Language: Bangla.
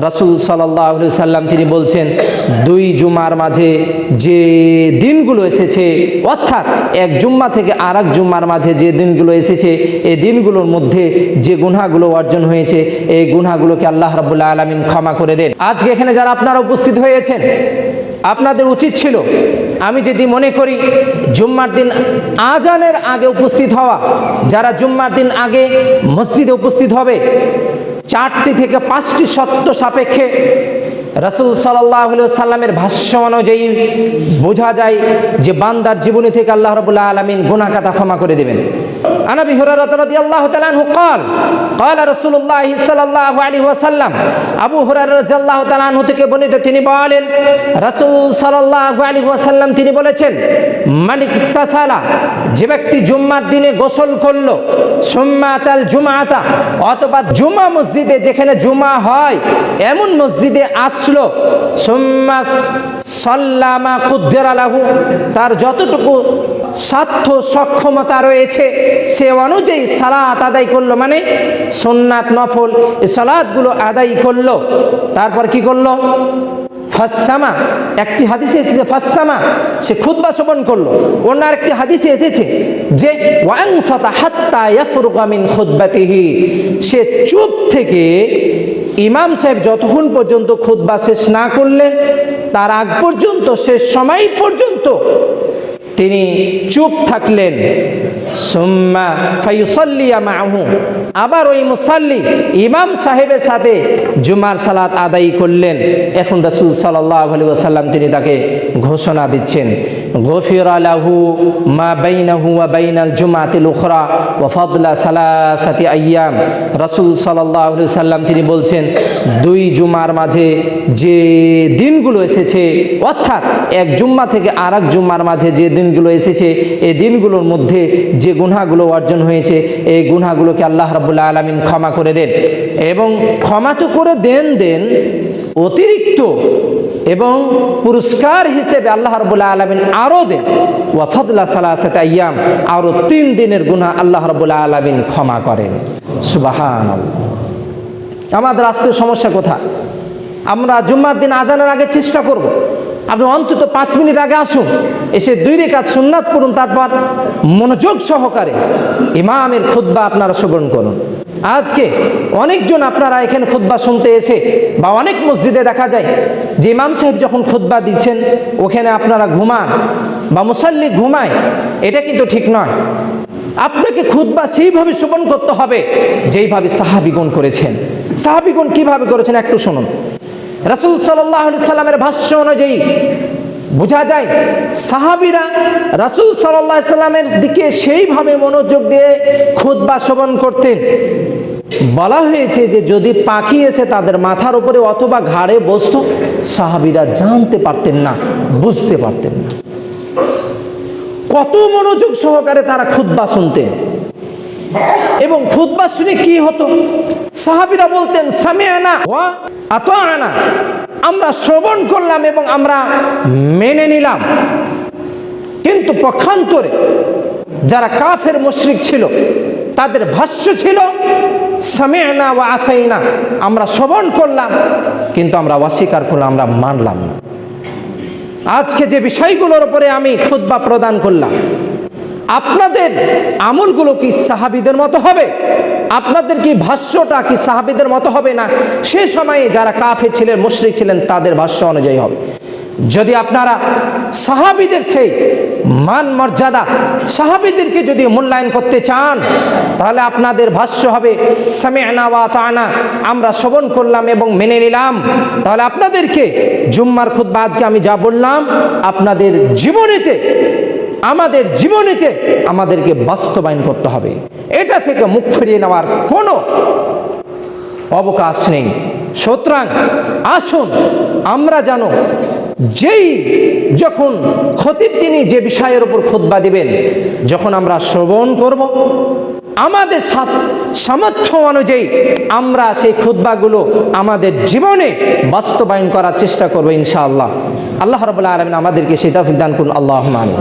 রাসূল সাল্লাল্লাহু আলাইহি সাল্লাম তিনি বলছেন, দুই জুমার মাঝে যে দিনগুলো এসেছে, অর্থাৎ এক জুম্মা থেকে আর এক জুম্মার মাঝে যে দিনগুলো এসেছে, এই দিনগুলোর মধ্যে যে গুনাহগুলো অর্জন হয়েছে, এই গুনাহগুলোকে আল্লাহ রাব্বুল আলামিন ক্ষমা করে দেন। আজকে এখানে যারা আপনারা উপস্থিত হয়েছেন, আপনাদের উচিত ছিল, আমি যদি মনে করি জুম্মার দিন আজানের আগে উপস্থিত হওয়া, যারা জুম্মার দিন আগে মসজিদে উপস্থিত হবে, 4টি থেকে 5টি শর্ত সাপেক্ষে রাসূল সাল্লাল্লাহু আলাইহি সাল্লামের ভাষ্য অনুযায়ী বোঝা যায় যে বান্দার জীবনী থেকে আল্লাহ রাব্বুল আলামিন গুনাহ খাতা ক্ষমা করে দেবেন। আন আবি হুরায়রা রাদিয়াল্লাহু তাআলা আনহু قال قال رسول الله صلى الله عليه وسلم, আবু হুরায়রা রাদিয়াল্লাহু তাআলা আনহু থেকে বর্ণিত, তিনি বলেন রাসূল সাল্লাল্লাহু আলাইহি ওয়াসাল্লাম তিনি বলেছেন, মান ইকতাসালা, যে ব্যক্তি জুম্মার দিনে গোসল করলো, সুম্মাতাল জুমআতা, অথবা জুমা মসজিদে যেখানে জুমা হয় এমন মসজিদে আসলো, সুম্মা সাল্লামা কুদ্দিরা লাহু, তার যতটুকু সাধ্য সক্ষমতা রয়েছে সে অনুযায়ী সালাত আদায় করলো, মানে সুন্নাত নফল এই সালাতগুলো আদায় করলো। তারপর কি করলো? ফাসসামা, একটি হাদিসে এসেছে ফাসসামা, সে খুতবা শ্রবণ করলো। অন্য একটি হাদিসে এসেছে যে ওয়ানসাতা হাত্তা ইয়াফরুগা মিন খুতবাতিহি, সে চুপ থেকে ইমাম সাহেব যতক্ষণ পর্যন্ত খুতবা শেষ না করলেন তার আগ পর্যন্ত, শেষ সময় পর্যন্ত তিনি চুপ থাকলেন। সুম্মা ফায়ুসাল্লিয়া মাআহু, আবার ওই মুসাল্লি ইমাম সাহেবের সাথে জুমার সালাত আদায় করলেন। এখন রাসূল সাল্লাল্লাহু আলাইহি ওয়াসাল্লাম তিনি তাকে ঘোষণা দিচ্ছেন, গফিরা লাহু মা বাইনাহু ওয়া বাইনাল জুমাতিল উখরা ওয়া ফাদলা সালাসাতি আইয়াম। রাসূল সাল্লাল্লাহু আলাইহি ওয়াসাল্লাম তিনি বলছেন, দুই জুমার মাঝে যে দিনগুলো এসেছে, অর্থাৎ এক জুম্মা থেকে আর এক জুম্মার মাঝে যে দিনগুলো এসেছে, এই দিনগুলোর মধ্যে যে গুনাহগুলো অর্জন হয়েছে, এই গুনাহগুলোকে আল্লাহ রাব্বুল আলামিন ক্ষমা করে দেন। এবং ক্ষমা তো করে দেন অতিরিক্ত এবং পুরস্কার হিসেবে আল্লাহ রাব্বুল আলামিন আরও দেন, ওয়া ফাদলা সালাসাতি আইয়াম, আরও 3 দিনের গুনাহ আল্লাহ রাব্বুল আলামিন ক্ষমা করেন। সুবহানাল্লাহ। আমাদের আজকে সমস্যা কোথায়? আমরা জুম্মার দিন আজানের আগে চেষ্টা করব, আপনি অন্তত 5 মিনিট আগে আসুন, এসে 2 রাকাত সুন্নাত পড়ুন, তারপর মনোযোগ সহকারে ইমামের খুতবা আপনারা শ্রবণ করুন। আজকে অনেকজন আপনারা এখানে খুতবা শুনতে এসে, বা অনেক মসজিদে দেখা যায় যে ইমাম সাহেব যখন খুতবা দিচ্ছেন ওখানে আপনারা ঘুমান বা মুসাল্লি ঘুমায়, এটা কিন্তু ঠিক নয়। আপনাকে খুতবা সেইভাবে শ্রবণ করতে হবে যেইভাবে সাহাবীগণ করেছেন। সাহাবীগণ কিভাবে করেছেন একটু শুনুন। রাসূল সাল্লাল্লাহু আলাইহি সাল্লামের ভাষ্য অনুযায়ী বোঝা যায় সাহাবীরা রাসূল সাল্লাল্লাহু আলাইহি সাল্লামের দিকে সেইভাবে মনোযোগ দিয়ে খুতবা শ্রবণ করতেন। বলা হয়েছে যে যদি পাখি এসে তাদের মাথার উপরে অথবা ঘাড়ে বসতো, সাহাবীরা জানতে পারতেন না, বুঝতে পারতেন না। কত মনোযোগ সহকারে তারা খুতবা শুনতেন। এবং খুতবা শুনে কি হতো? সাহাবীরা বলতেন সামি'না ওয়া আতা'না, আমরা শ্রবণ করলাম এবং আমরা মেনে নিলাম। কিন্তু পক্ষান্তরে যারা কাফের মুশরিক ছিল তাদের ভাষ্য ছিল সামি'না ওয়া আসাইনা, আমরা শ্রবণ করলাম কিন্তু আমরা অস্বীকার করলাম, আমরা মানলাম না। আজকে যে বিষয়গুলোর উপরে আমি খুতবা প্রদান করলাম, আপনাদের আমলগুলো কি সাহাবীদের মতো হবে? আপনাদের কি ভাষ্যটা কি সাহাবীদের মতো হবে, না সে সময়ে যারা কাফের ছিলেন, মুশরিক ছিলেন, তাদের ভাষ্য অনুযায়ী হবে? যদি আপনারা সাহাবীদের সেই মান মর্যাদা, সাহাবীদেরকে যদি মূল্যায়ন করতে চান, তাহলে আপনাদের ভাষ্য হবে সামি'না ওয়া আতা'না, আমরা শ্রবণ করলাম এবং মেনে নিলাম। তাহলে আপনাদেরকে জুম্মার খুতবা আজকে আমি যা বললাম, আপনাদের জীবনীতে, আমাদের জীবনীতে আমাদেরকে বাস্তবায়ন করতে হবে। এটা থেকে মুখ ফিরিয়ে নেওয়ার কোনো অবকাশ নেই। সুতরাং আসুন আমরা জানো, যেই যখন খতিব তিনি যে বিষয়ের উপর খুতবা দিবেন, যখন আমরা শ্রবণ করব, আমাদের সামর্থ্য অনুযায়ী আমরা সেই খুতবাগুলো আমাদের জীবনে বাস্তবায়ন করার চেষ্টা করব ইনশাআল্লাহ। আল্লাহ রাব্বুল আলামিন আমাদেরকে সেই তৌফিক দান করুন। আল্লাহুম্মা আমিন।